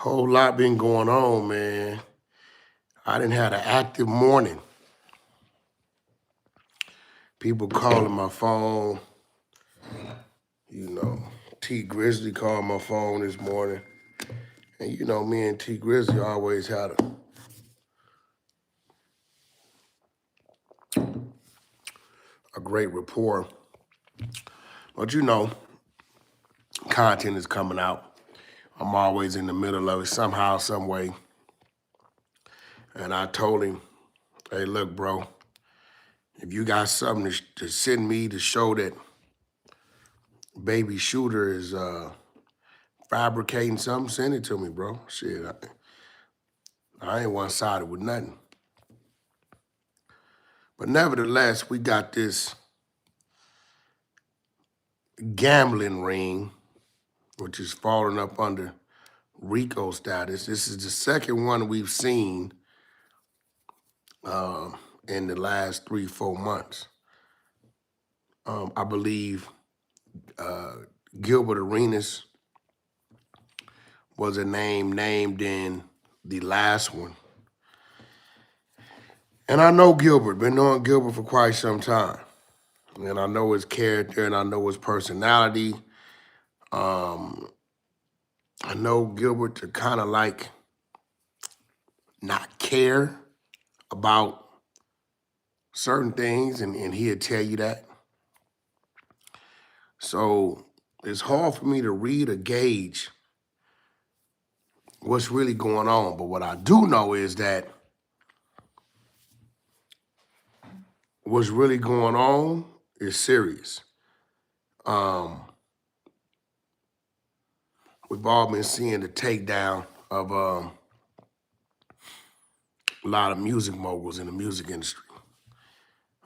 Whole lot been going on, man. I didn't have an active morning. People calling my phone. You know, T Grizzly called my phone this morning. And you know, me and T Grizzly always had a great rapport. But you know, content is coming out. I'm always in the middle of it somehow, some way. And I told him, hey, look, bro, if you got something to send me to show that baby shooter is fabricating something, send it to me, bro. Shit, I ain't one-sided with nothing. But nevertheless, we got this gambling ring, which is falling up under RICO status. This is the second one we've seen in the last 3-4 months. I believe Gilbert Arenas was a name named in the last one. And I know Gilbert, been knowing Gilbert for quite some time. And I know his character and I know his personality. I know Gilbert to kind of like not care about certain things, and he'll tell you that. So it's hard for me to read or gauge what's really going on. But what I do know is that what's really going on is serious. We've all been seeing the takedown of a lot of music moguls in the music industry.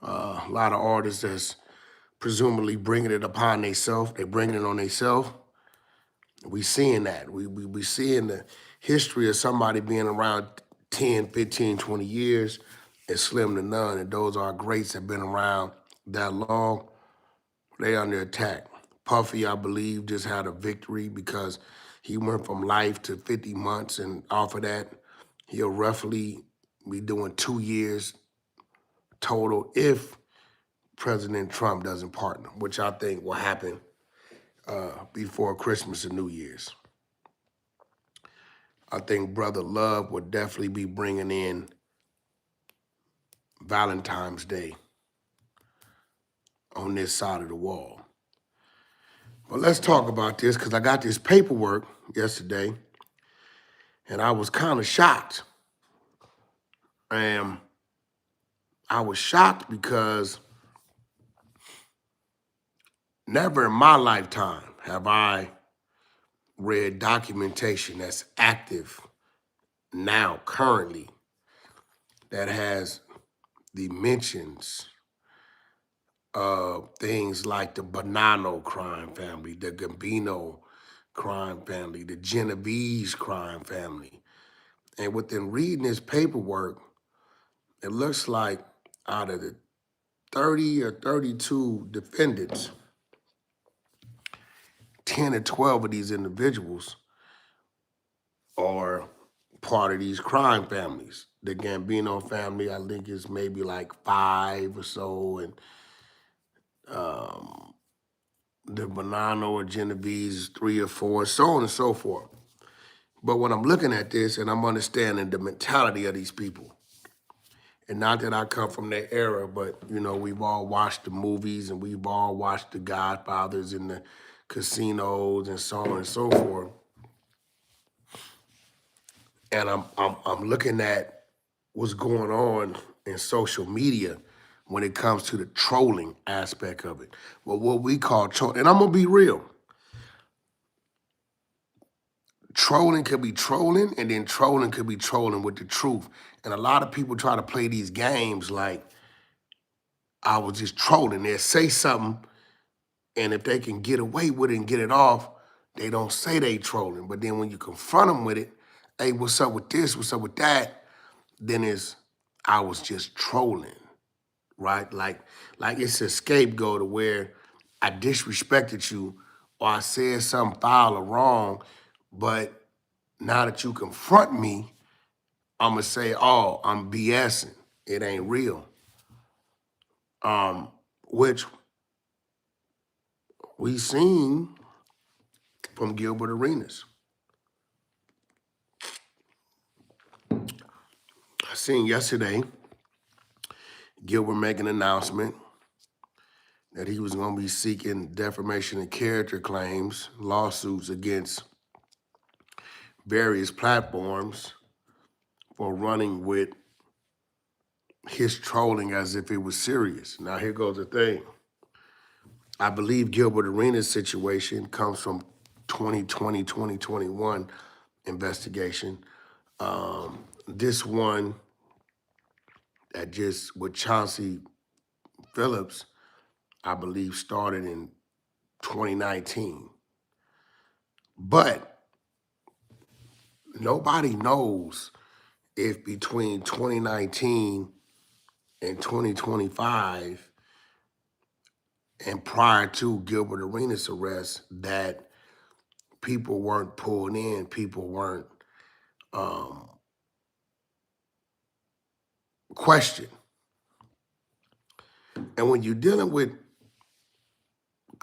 A lot of artists that's presumably bringing it upon themselves. They're bringing it on themselves. We seeing that. We seeing the history of somebody being around 10, 15, 20 years is slim to none. And those are greats that have been around that long. They under attack. Puffy, I believe, just had a victory because he went from life to 50 months. And off of that, he'll roughly be doing 2 years total if President Trump doesn't pardon him, which I think will happen before Christmas and New Year's. I think Brother Love would definitely be bringing in Valentine's Day on this side of the wall. But let's talk about this because I got this paperwork yesterday and I was kind of shocked. And I was shocked because never in my lifetime have I read documentation that's active now, currently, that has the mentions of things like the Bonanno crime family, the Gambino crime family, the Genovese crime family. And within reading this paperwork, it looks like out of the 30 or 32 defendants, 10 or 12 of these individuals are part of these crime families. The Gambino family, I think, is maybe like 5 or so, and the Bonanno or Genovese is 3 or 4, so on and so forth. But when I'm looking at this and I'm understanding the mentality of these people, and not that I come from that era, but, you know, we've all watched the movies and we've all watched the Godfathers in the casinos and so on and so forth. And I'm looking at what's going on in social media when it comes to the trolling aspect of it. Well, what we call trolling, and I'm gonna be real. Trolling could be trolling, and then trolling could be trolling with the truth. And a lot of people try to play these games like I was just trolling. They'll say something, and if they can get away with it and get it off, they don't say they trolling. But then when you confront them with it, hey, what's up with this? What's up with that? Then it's, I was just trolling, right? Like it's a scapegoat of where I disrespected you or I said something foul or wrong, but Now that you confront me, I'm going to say, oh, I'm BSing. It ain't real. Which we seen from Gilbert Arenas. I seen yesterday Gilbert make an announcement that he was going to be seeking defamation of character claims, lawsuits against various platforms for running with his trolling as if it was serious. Now, here goes the thing. I believe Gilbert Arenas' situation comes from 2020, 2021 investigation. This one that just with Chauncey Phillips, I believe started in 2019. But nobody knows if between 2019 and 2025 and prior to Gilbert Arenas' arrest that people weren't pulled in, people weren't questioned. And when you're dealing with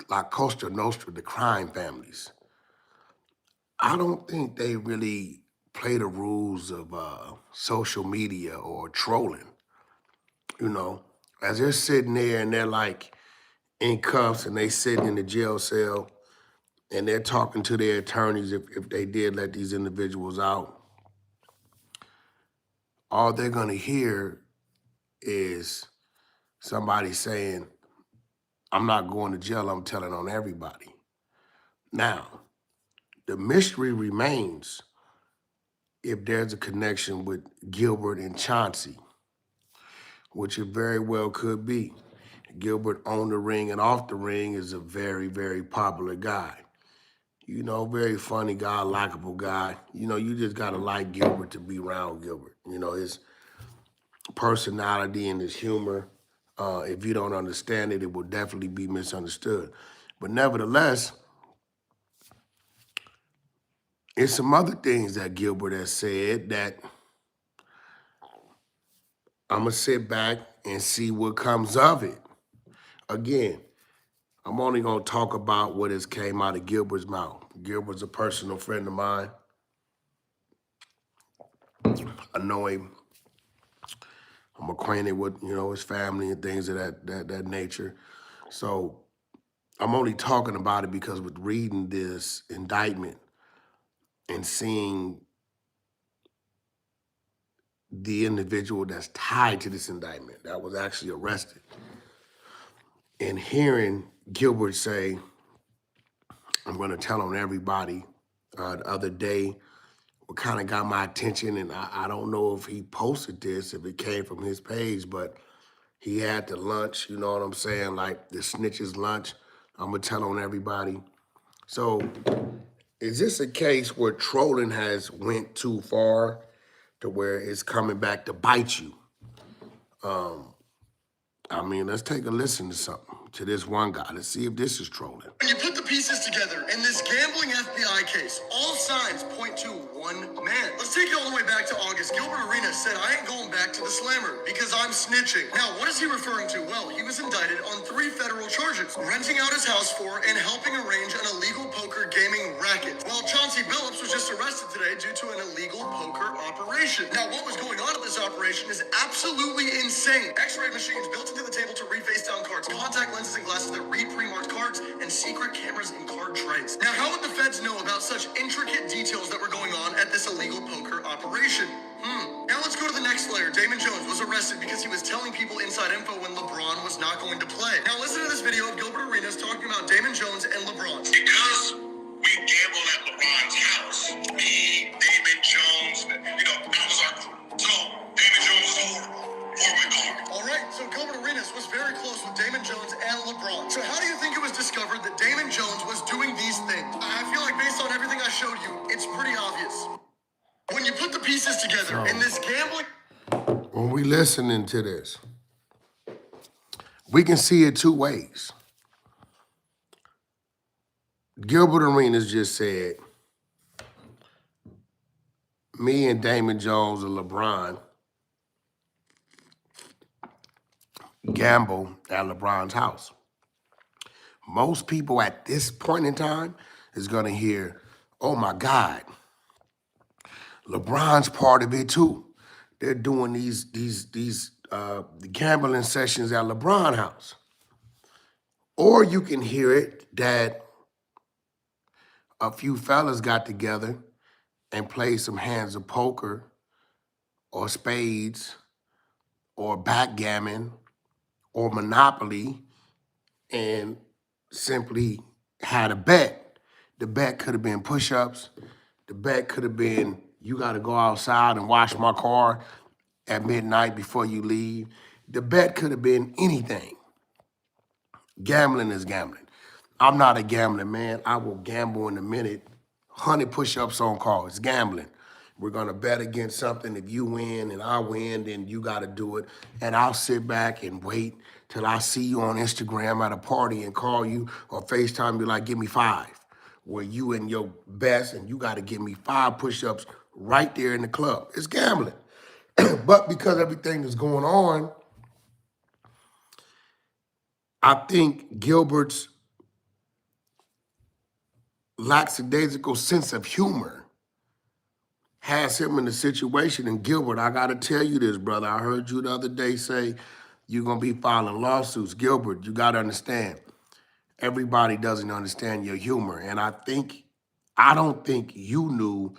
like Cosa Nostra, the crime families, I don't think they really play the rules of social media or trolling. You know, as they're sitting there and they're like in cuffs and they sitting in the jail cell and they're talking to their attorneys if they did let these individuals out, all they're gonna hear is somebody saying, I'm not going to jail, I'm telling on everybody. Now, the mystery remains if there's a connection with Gilbert and Chauncey, which it very well could be. Gilbert on the ring and off the ring is a very, very popular guy. You know, very funny guy, likable guy. You know, you just gotta like Gilbert to be around Gilbert. You know, his personality and his humor, if you don't understand it, it will definitely be misunderstood. But nevertheless, it's some other things that Gilbert has said that I'm gonna sit back and see what comes of it. Again, I'm only gonna talk about what has came out of Gilbert's mouth. Gilbert's a personal friend of mine. I know him. I'm acquainted with, you know, his family and things of that nature. So I'm only talking about it because with reading this indictment and seeing the individual that's tied to this indictment that was actually arrested and hearing Gilbert say, I'm gonna tell on everybody. The other day, what kind of got my attention, and I don't know if he posted this, if it came from his page, but he had the lunch, you know what I'm saying? Like the snitches lunch, I'm gonna tell on everybody. So is this a case where trolling has went too far to where it's coming back to bite you? I mean, let's take a listen to something, to this one guy. Let's see if this is trolling. When you put the pieces together in this gambling FBI case, all signs point to one man. Let's take it all the way back to August. Gilbert Arenas said, I ain't going back to the slammer because I'm snitching. Now, what is he referring to? Well, he was indicted on 3 federal charges: renting out his house for and helping arrange an illegal poker gaming racket. While Chauncey Phillips was just arrested today due to an illegal poker operation. Now, what was going on at this operation is absolutely insane. X-ray machines built into the table to read face-down cards, contact lenses and glasses that read pre-marked cards, and secret cameras in card trays. Now, how would the feds know about such intricate details that were going on at this illegal poker operation? Now let's go to the next layer. Damon Jones was arrested because he was telling people inside info when LaBron was not going to play. Now listen to this video of Gilbert Arenas talking about Damon Jones and LeBron. Because we gambled at LeBron's house, me, Damon Jones, that was our crew. So Damon Jones is horrible. All right, so Gilbert Arenas was very close with Damon Jones and LeBron. So how do you think it was discovered that Damon Jones was doing these things? I feel like based on everything I showed you, it's pretty obvious. When you put the pieces together in this gambling... When we listening to this, we can see it 2 ways. Gilbert Arenas just said, me and Damon Jones and LeBron gamble at LeBron's house. Most people at this point in time is gonna hear, oh my God, LeBron's part of it too. They're doing these gambling sessions at LeBron's house. Or you can hear it that a few fellas got together and played some hands of poker or spades or backgammon or Monopoly and simply had a bet. The bet could have been push-ups. The bet could have been, you got to go outside and wash my car at midnight before you leave. The bet could have been anything. Gambling is gambling. I'm not a gambling man. I will gamble in a minute. 100 push-ups on call. It's gambling. We're going to bet against something. If you win and I win, then you got to do it. And I'll sit back and wait till I see you on Instagram at a party and call you or FaceTime you like, give me 5. Where you in your best and you got to give me 5 push-ups right there in the club. It's gambling. But because everything is going on, I think Gilbert's lackadaisical sense of humor has him in the situation. And Gilbert, I got to tell you this, brother. I heard you the other day say you're going to be filing lawsuits. Gilbert, you got to understand, everybody doesn't understand your humor. And I don't think you knew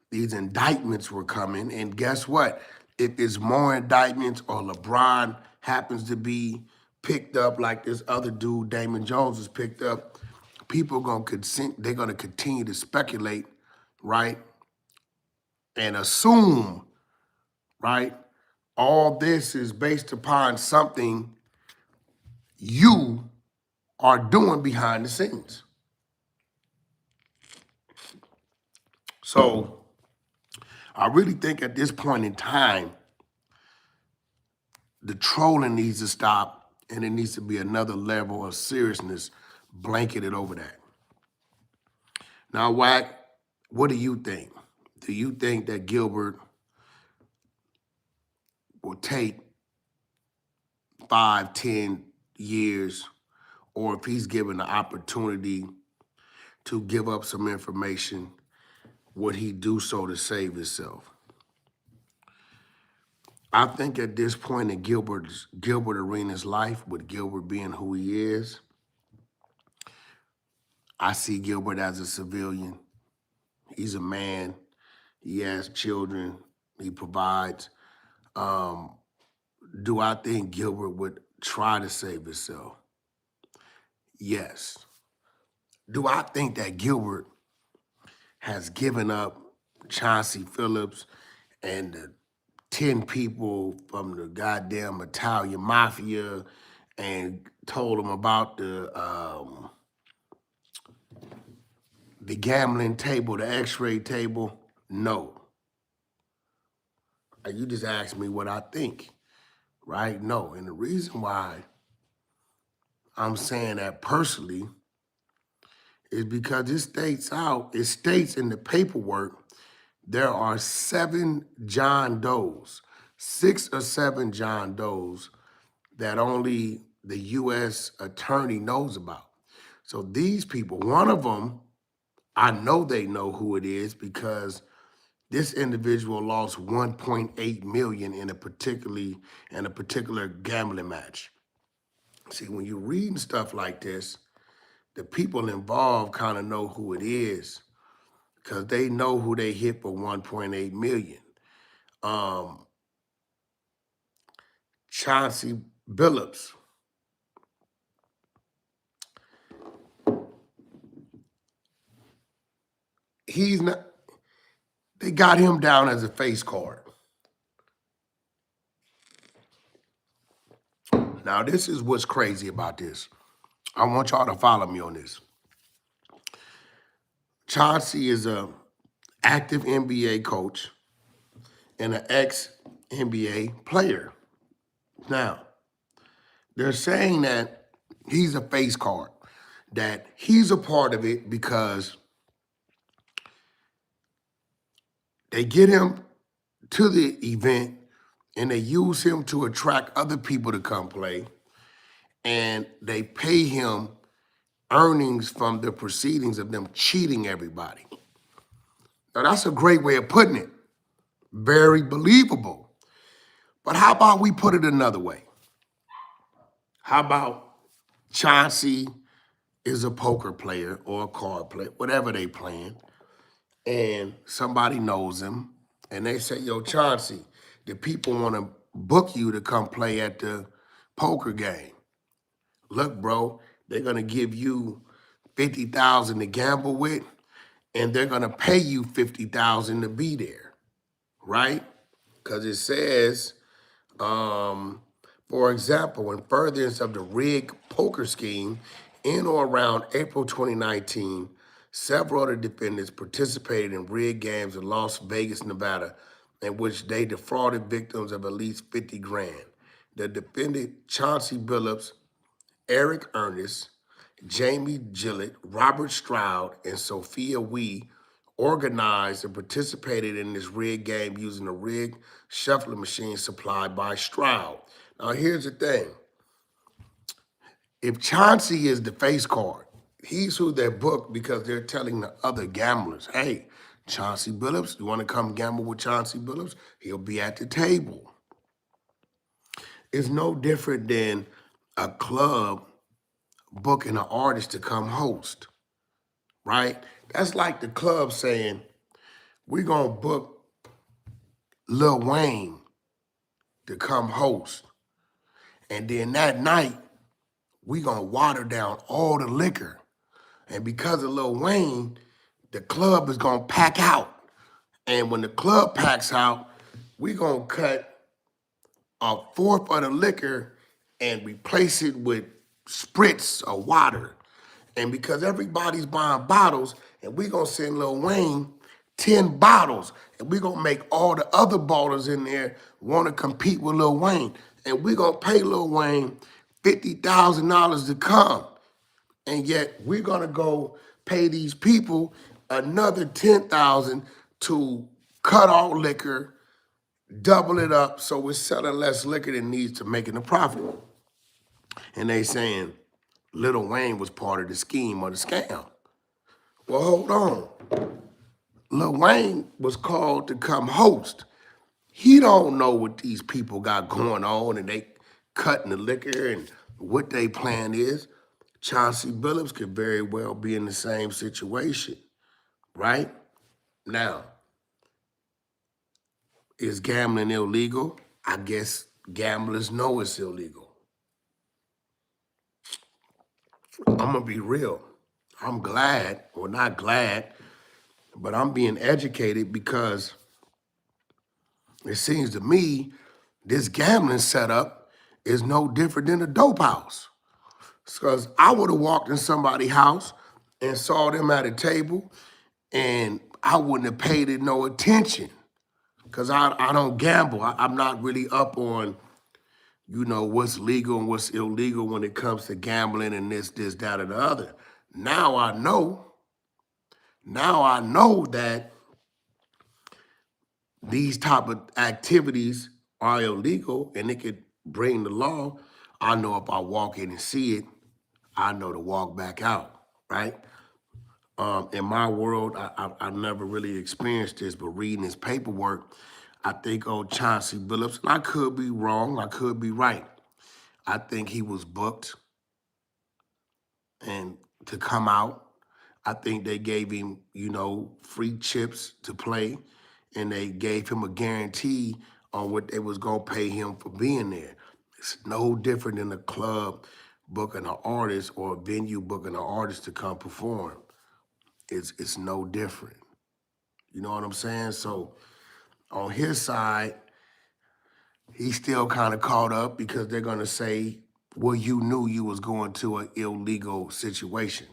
these indictments were coming. And guess what? If there's more indictments or LeBron happens to be picked up like this other dude, Damon Jones, is picked up, people are going to they're going to continue to speculate, right? And assume, right? All this is based upon something you are doing behind the scenes. So I really think at this point in time, the trolling needs to stop and it needs to be another level of seriousness blanketed over that. Now, Wack, what do you think? Do you think that Gilbert will take 5, 10 years, or if he's given the opportunity to give up some information, would he do so to save himself? I think at this point in Gilbert Arenas' life, with Gilbert being who he is, I see Gilbert as a civilian. He's a man. He has children. He provides. Do I think Gilbert would try to save himself? Yes. Do I think that Gilbert has given up Chauncey Phillips and the 10 people from the goddamn Italian mafia and told them about the gambling table, the x-ray table? No. You just asked me what I think, right? No. And the reason why I'm saying that personally is because it states in the paperwork, there are 7 John Does, 6 or 7 John Does that only the U.S. attorney knows about. So these people, one of them, I know they know who it is because this individual lost 1.8 million in a particular gambling match. See, when you're reading stuff like this, the people involved kind of know who it is because they know who they hit for 1.8 million. Chauncey Phillips. He's not, they got him down as a face card. Now, this is what's crazy about this. I want y'all to follow me on this. Chauncey is a active NBA coach and an ex-NBA player. Now, they're saying that he's a face card, that he's a part of it because They get him to the event and they use him to attract other people to come play, and they pay him earnings from the proceedings of them cheating everybody. Now, that's a great way of putting it. Very believable. But how about we put it another way? How about Chauncey is a poker player or a card player, whatever they playing, and somebody knows him, and they say, yo, Chauncey, the people want to book you to come play at the poker game. Look, bro, they're going to give you $50,000 to gamble with, and they're going to pay you $50,000 to be there, right? Because it says, for example, in furtherance of the rigged poker scheme, in or around April 2019, several other defendants participated in rigged games in Las Vegas, Nevada, in which they defrauded victims of at least 50 grand. The defendant, Chauncey Phillips, Eric Ernest, Jamie Gillett, Robert Stroud, and Sophia Wee organized and participated in this rigged game using a rigged shuffling machine supplied by Stroud. Now, here's the thing. If Chauncey is the face card, he's who they're booked because they're telling the other gamblers, hey, Chauncey Phillips, you want to come gamble with Chauncey Phillips? He'll be at the table. It's no different than a club booking an artist to come host, right? That's like the club saying, we're going to book Lil Wayne to come host. And then that night, we're going to water down all the liquor. And because of Lil Wayne, the club is going to pack out. And when the club packs out, we're going to cut a fourth of the liquor and replace it with spritz or water. And because everybody's buying bottles, and we're going to send Lil Wayne 10 bottles, and we're going to make all the other ballers in there want to compete with Lil Wayne. And we're going to pay Lil Wayne $50,000 to come. And yet we're going to go pay these people another $10,000 to cut all liquor, double it up, so we're selling less liquor than needs to making a profit. And they saying Lil Wayne was part of the scheme or the scam. Well, hold on. Lil Wayne was called to come host. He don't know what these people got going on and they cutting the liquor and what they plan is. Chauncey Phillips could very well be in the same situation, right? Now, is gambling illegal? I guess gamblers know it's illegal. I'm gonna be real. I'm glad, or not glad, but I'm being educated because it seems to me this gambling setup is no different than a dope house. Because I would have walked in somebody's house and saw them at a table and I wouldn't have paid it no attention because I don't gamble. I'm not really up on, what's legal and what's illegal when it comes to gambling and this, that, or the other. Now I know that these type of activities are illegal and it could bring the law. I know if I walk in and see it, I know to walk back out, right? In my world, I never really experienced this, but reading his paperwork, I think old Chauncey Phillips, and I could be wrong, I could be right. I think he was booked and to come out. I think they gave him, free chips to play, and they gave him a guarantee on what they was gonna pay him for being there. It's no different than a club booking an artist or a venue booking an artist to come perform. It's no different. You know what I'm saying? So on his side, he's still kind of caught up because they're gonna say, well, you knew you was going to an illegal situation,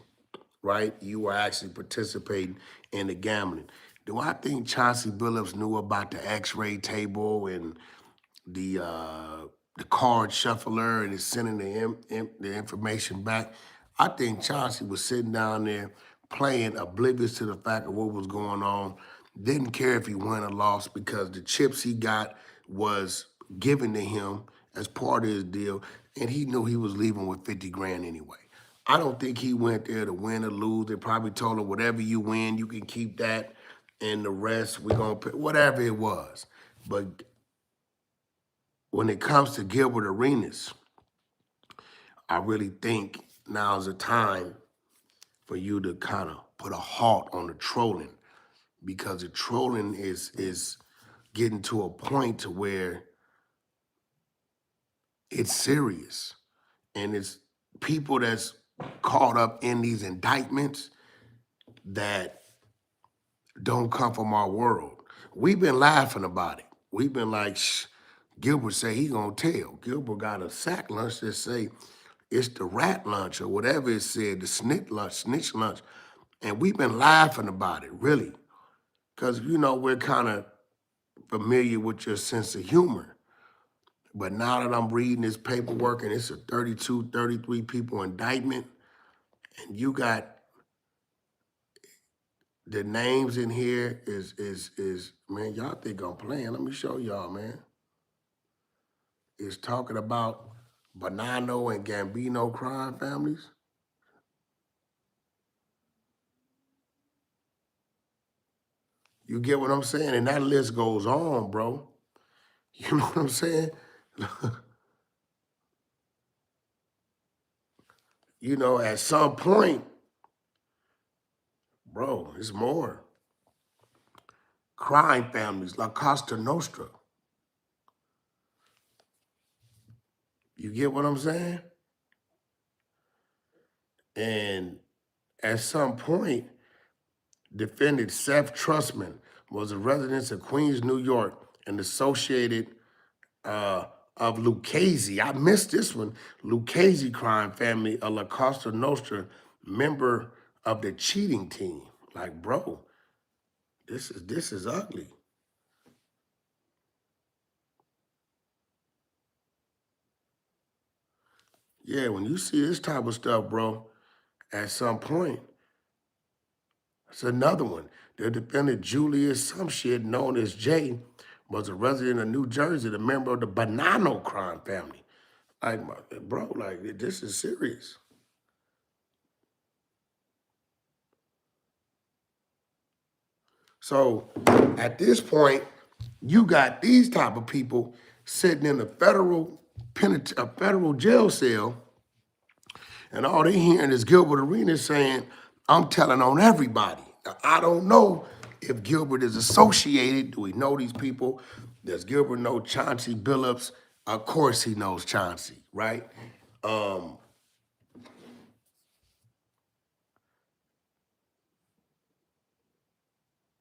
right? You were actually participating in the gambling. Do I think Chauncey Phillips knew about the X-ray table and the card shuffler and is sending the information back? I think Chauncey was sitting down there playing oblivious to the fact of what was going on Didn't care if he won or lost because the chips he got was given to him as part of his deal, and he knew he was leaving with 50 grand anyway. I don't think he went there to win or lose. They probably told him, whatever you win, you can keep that, and the rest, we're going to pay, whatever it was. But when it comes to Gilbert Arenas, I really think now's the time for you to kind of put a halt on the trolling, because the trolling is getting to a point to where it's serious, and it's people that's caught up in these indictments that don't come from our world. We've been laughing about it. We've been like, shh, Gilbert say he gonna tell. Gilbert got a sack lunch that say it's the rat lunch or whatever it said, the snitch lunch. And we've been laughing about it, really. Because, we're kind of familiar with your sense of humor. But now that I'm reading this paperwork and it's a 32, 33 people indictment, and you got the names in here is man, y'all think I'm playing. Let me show y'all, man. It's talking about Bonanno and Gambino crime families. You get what I'm saying? And that list goes on, bro. You know what I'm saying? At some point, bro, it's more. Crime families, La Cosa Nostra. You get what I'm saying? And at some point, defendant Seth Trustman was a resident of Queens, New York, and associated of Lucchese. I missed this one. Lucchese crime family, a La Cosa Nostra member of the cheating team. Like, bro, this is ugly. Yeah, when you see this type of stuff, bro, at some point, it's another one. The defendant Julius some shit known as Jay was a resident of New Jersey, a member of the Bonanno crime family. Like, bro, like, this is serious. So at this point, you got these type of people sitting in a federal jail cell, and all they hearing is Gilbert Arenas saying, I'm telling on everybody. Now, I don't know if Gilbert is associated. Do we know these people? Does Gilbert know Chauncey Phillips? Of course he knows Chauncey, right?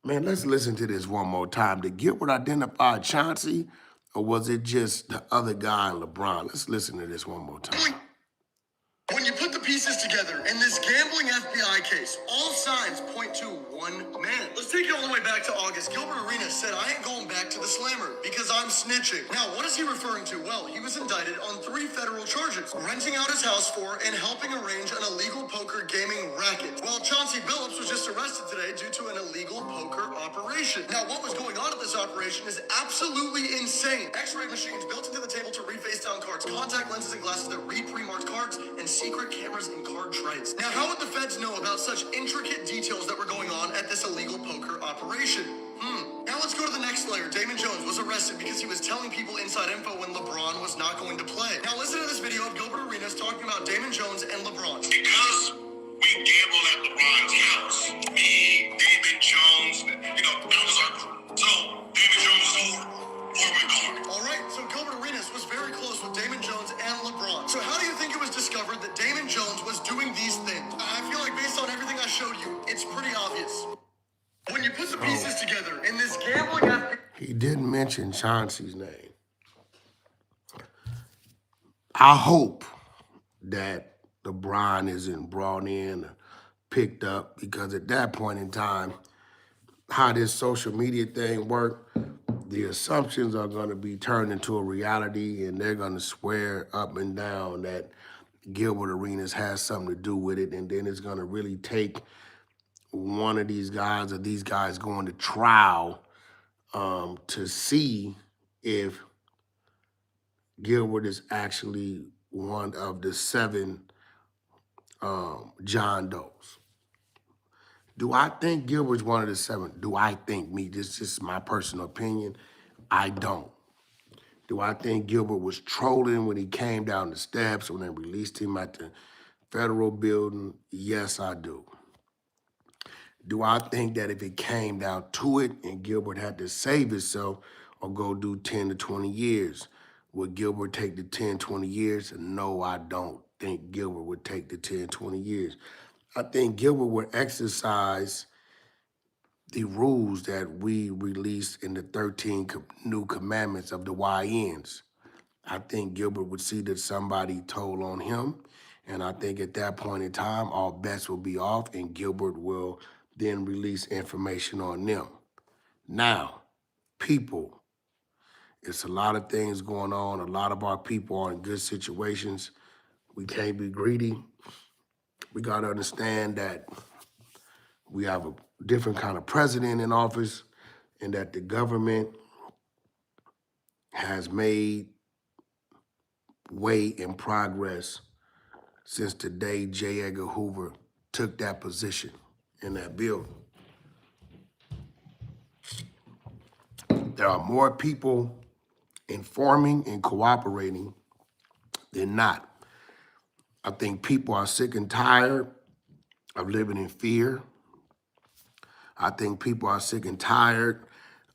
Man, let's listen to this one more time. Did Gilbert identify Chauncey, or was it just the other guy, LaBron? Let's listen to this one more time. When you put the pieces together in this gambling FBI case, all signs point to one man. Let's take it all the way back to August. Gilbert Arenas said, I ain't going back to the slammer because I'm snitching. Now, what is he referring to? Well, he was indicted on 3 federal charges: renting out his house for and helping arrange an illegal poker gaming racket. Well, Chauncey Phillips was just arrested today due to an illegal poker operation. Now, what was going on at this operation is absolutely insane. X-ray machines built into the table to read face-down cards, contact lenses and glasses that read pre-marked cards, and secret cameras and card trays. Now, how would the feds know about such intricate details that were going on at this illegal poker operation? Now let's go to the next layer. Damon Jones was arrested because he was telling people inside info when LeBron was not going to play. Now listen to this video of Gilbert Arenas talking about Damon Jones and LeBron. Because we gambled at LeBron's house, me, Damon Jones, that was our crew. So, Damon Jones is horrible. All right, so Gilbert Arenas was very close with Damon Jones and LeBron. So how do you think it was discovered that Damon Jones was doing these things? I feel like based on everything I showed you, it's pretty obvious. When you put the pieces together in this gambling He didn't mention Chauncey's name. I hope that LeBron isn't brought in or picked up, because at that point in time, how this social media thing work, the assumptions are going to be turned into a reality, and they're going to swear up and down that Gilbert Arenas has something to do with it, and then it's going to really take one of these guys or these guys going to trial to see if Gilbert is actually one of the 7 John Does. Do I think Gilbert's one of the 7? Do I think me? This is just my personal opinion. I don't. Do I think Gilbert was trolling when he came down the steps when they released him at the federal building? Yes, I do. Do I think that if it came down to it and Gilbert had to save himself or go do 10 to 20 years, would Gilbert take the 10, 20 years? No, I don't think Gilbert would take the 10, 20 years. I think Gilbert would exercise the rules that we released in the 13 new commandments of the YNs. I think Gilbert would see that somebody told on him, and I think at that point in time, all bets will be off, and Gilbert will then release information on them. Now, people, it's a lot of things going on. A lot of our people are in good situations. We can't be greedy. We got to understand that we have a different kind of president in office and that the government has made way in progress since the day J. Edgar Hoover took that position in that building. There are more people informing and cooperating than not. I think people are sick and tired of living in fear. I think people are sick and tired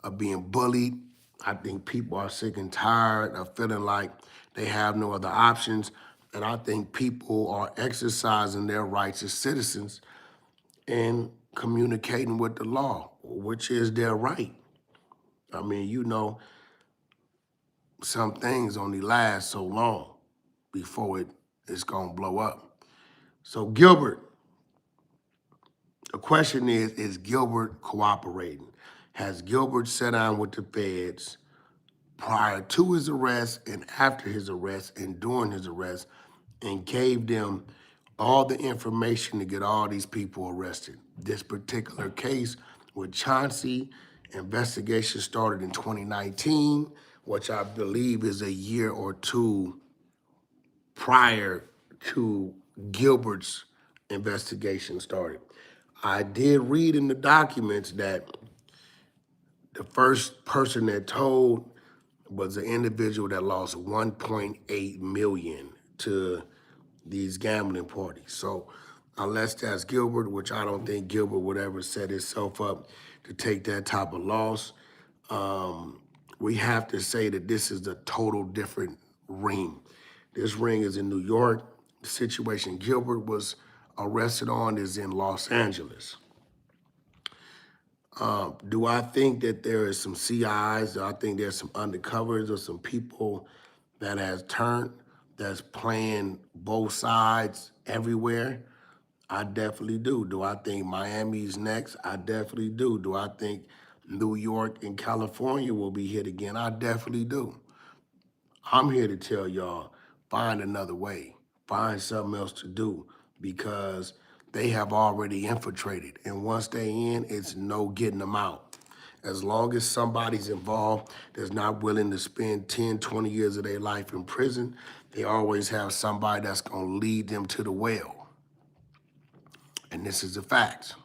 of being bullied. I think people are sick and tired of feeling like they have no other options. And I think people are exercising their rights as citizens and communicating with the law, which is their right. I mean, you know, some things only last so long before it's gonna blow up. So Gilbert, the question is Gilbert cooperating? Has Gilbert sat down with the feds prior to his arrest and after his arrest and during his arrest and gave them all the information to get all these people arrested? This particular case with Chauncey, investigation started in 2019, which I believe is a year or two prior to Gilbert's investigation started. I did read in the documents that the first person that told was an individual that lost 1.8 million to these gambling parties. So unless that's Gilbert, which I don't think Gilbert would ever set himself up to take that type of loss, we have to say that this is a total different ring. This ring is in New York. The situation Gilbert was arrested on is in Los Angeles. Do I think that there is some CIs? Do I think there's some undercovers or some people that has turned, that's playing both sides everywhere? I definitely do. Do I think Miami's next? I definitely do. Do I think New York and California will be hit again? I definitely do. I'm here to tell y'all, find another way. Find something else to do because they have already infiltrated. And once they in, it's no getting them out. As long as somebody's involved that's not willing to spend 10, 20 years of their life in prison, they always have somebody that's gonna lead them to the well. And this is a fact.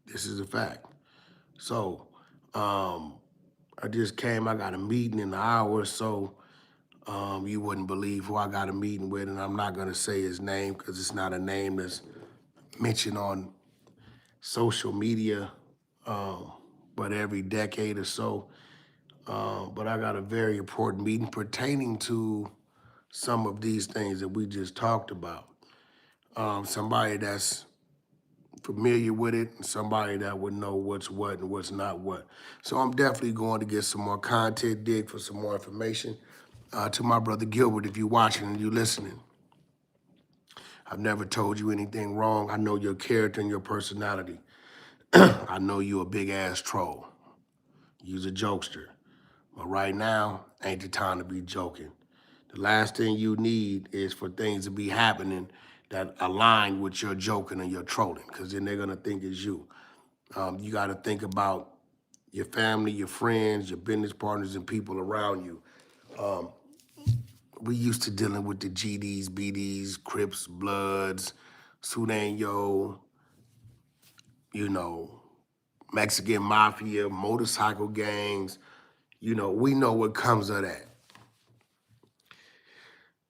This is a fact. So I just came, I got a meeting in an hour or so. You wouldn't believe who I got a meeting with, and I'm not gonna say his name because it's not a name that's mentioned on social media, but every decade or so. But I got a very important meeting pertaining to some of these things that we just talked about. Somebody that's familiar with it, and somebody that would know what's what and what's not what. So I'm definitely going to get some more content, dig for some more information. To my brother Gilbert, if you're watching and you're listening, I've never told you anything wrong. I know your character and your personality. I know you a big-ass troll. You's a jokester. But right now, ain't the time to be joking. The last thing you need is for things to be happening that align with your joking and your trolling, because then they're gonna think it's you. You got to think about your family, your friends, your business partners, and people around you. We used to dealing with the GDs, BDs, Crips, Bloods, Sudanyo, you know, Mexican mafia, motorcycle gangs. You know, we know what comes of that.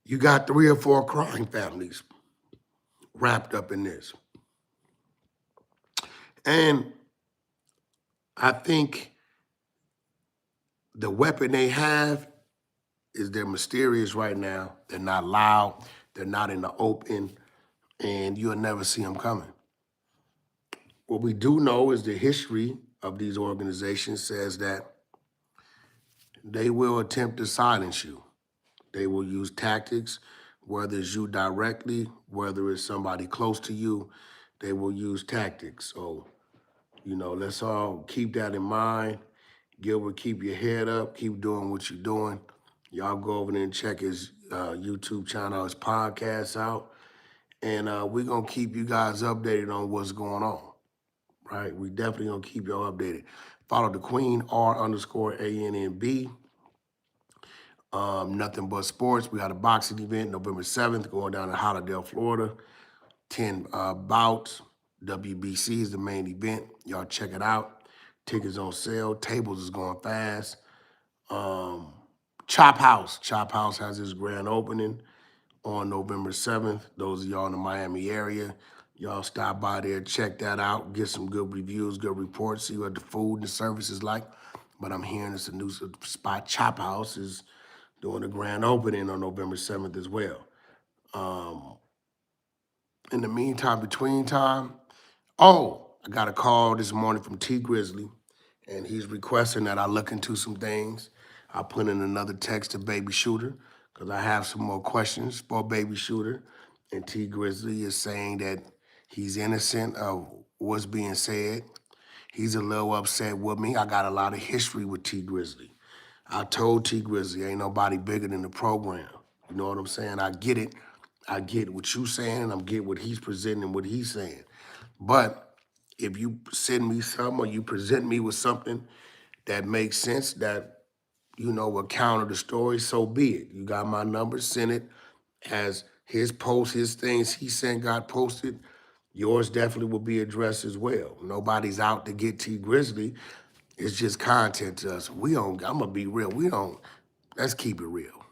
You got 3 or 4 crime families wrapped up in this. And I think the weapon they have is they're mysterious right now. They're not loud. They're not in the open. And you'll never see them coming. What we do know is the history of these organizations says that they will attempt to silence you. They will use tactics, whether it's you directly, whether it's somebody close to you, they will use tactics. So, you know, let's all keep that in mind. Gilbert, keep your head up, keep doing what you're doing. Y'all go over there and check his YouTube channel, his podcast out. And we're going to keep you guys updated on what's going on, right? We definitely going to keep y'all updated. Follow the Queen, R_ANNB. Nothing But Sports. We got a boxing event November 7th going down to Hollandale, Florida. 10 bouts. WBC is the main event. Y'all check it out. Tickets on sale. Tables is going fast. Chop House. Chop House has its grand opening on November 7th. Those of y'all in the Miami area, y'all stop by there, check that out, get some good reviews, good reports, see what the food and the service is like. But I'm hearing it's a new spot. Chop House is doing a grand opening on November 7th as well. In the meantime, between time, I got a call this morning from T Grizzly, and he's requesting that I look into some things. I put in another text to Baby Shooter because I have some more questions for Baby Shooter. And T Grizzly is saying that he's innocent of what's being said. He's a little upset with me. I got a lot of history with T Grizzly. I told T Grizzly ain't nobody bigger than the program. You know what I'm saying? I get it. I get what you saying, and I'm getting what he's presenting and what he's saying. But if you send me something or you present me with something that makes sense, that, you know, will counter the story, so be it. You got my number, send it. As his posts, his things he sent got posted, yours definitely will be addressed as well. Nobody's out to get T Grizzly. It's just content to us. I'm gonna be real. Let's keep it real.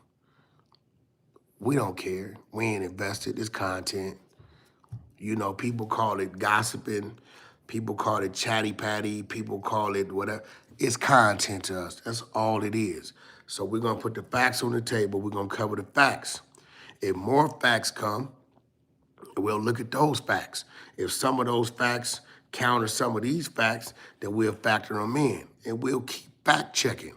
We don't care. We ain't invested. It's content. You know, people call it gossiping. People call it chatty patty. People call it whatever. It's content to us. That's all it is. So we're going to put the facts on the table. We're going to cover the facts. If more facts come, we'll look at those facts. If some of those facts counter some of these facts, then we'll factor them in. And we'll keep fact checking.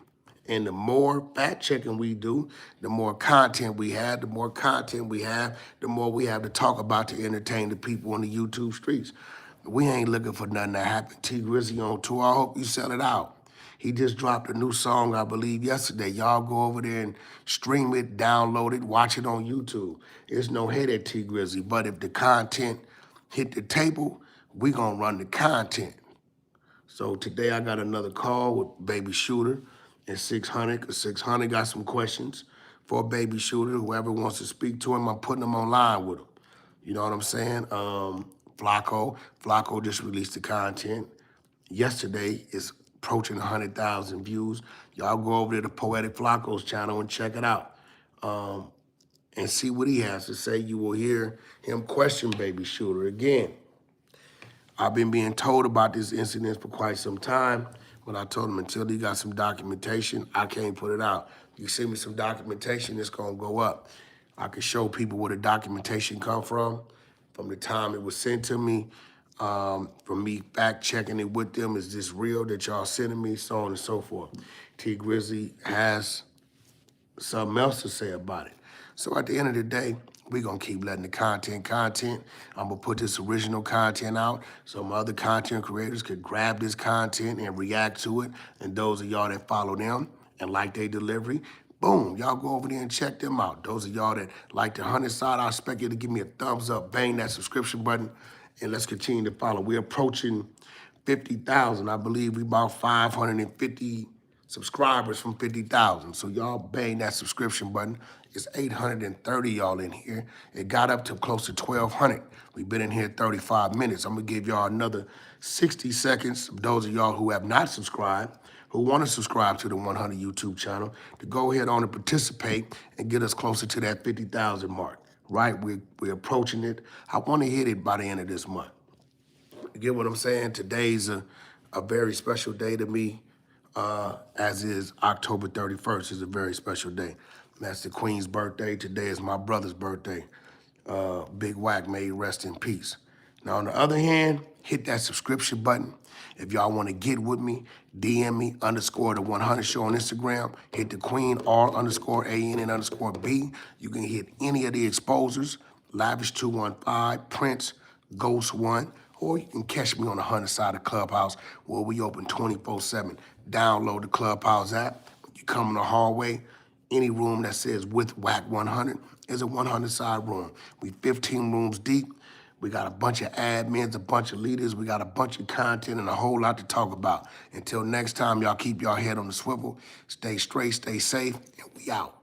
And the more fact checking we do, the more content we have, the more content we have, the more we have to talk about to entertain the people on the YouTube streets. We ain't looking for nothing to happen. T Grizzly on tour. I hope you sell it out. He just dropped a new song, I believe, yesterday. Y'all go over there and stream it, download it, watch it on YouTube. There's no hate at T Grizzly, but if the content hit the table, we gonna run the content. So today I got another call with Baby Shooter and 600, because 600 got some questions for Baby Shooter. Whoever wants to speak to him, I'm putting him online with him. You know what I'm saying? Flacco just released the content. Yesterday is approaching 100,000 views. Y'all go over to the Poetic Flacco's channel and check it out. And see what he has to say. You will hear him question Baby Shooter again. I've been being told about this incident for quite some time, but I told him until he got some documentation, I can't put it out. You send me some documentation, it's gonna go up. I can show people where the documentation come from the time it was sent to me, from me fact checking it with them. Is this real that y'all sending me, so on and so forth. T Grizzly has something else to say about it. So at the end of the day, we're gonna keep letting the content. I'm gonna put this original content out so my other content creators could grab this content and react to it. And those of y'all that follow them and like their delivery, Boom, y'all go over there and check them out. Those of y'all that like the 100 side, I expect you to give me a thumbs up, bang that subscription button, and let's continue to follow. We're approaching 50,000. I believe we about 550 subscribers from 50,000. So y'all bang that subscription button. It's 830 y'all in here. It got up to close to 1,200. We've been in here 35 minutes. I'm gonna give y'all another 60 seconds, those of y'all who have not subscribed, who want to subscribe to the 100 YouTube channel, to go ahead on and participate and get us closer to that 50,000 mark, right? We're approaching it. I want to hit it by the end of this month. You get what I'm saying? Today's a very special day to me, as is October 31st is a very special day. That's the Queen's birthday. Today is my brother's birthday. Big Whack, may he rest in peace. Now, on the other hand, hit that subscription button. If y'all want to get with me, DM me _ the 100 show on Instagram. Hit the Queen R _ ANN_B. You can hit any of the exposers, Lavish 215, Prince, Ghost One, or you can catch me on the 100 side of Clubhouse where we open 24/7. Download the Clubhouse app. You come in the hallway, any room that says with Whack 100 is a 100 side room. We 15 rooms deep. We got a bunch of admins, a bunch of leaders. We got a bunch of content and a whole lot to talk about. Until next time, y'all keep y'all head on the swivel. Stay straight, stay safe, and we out.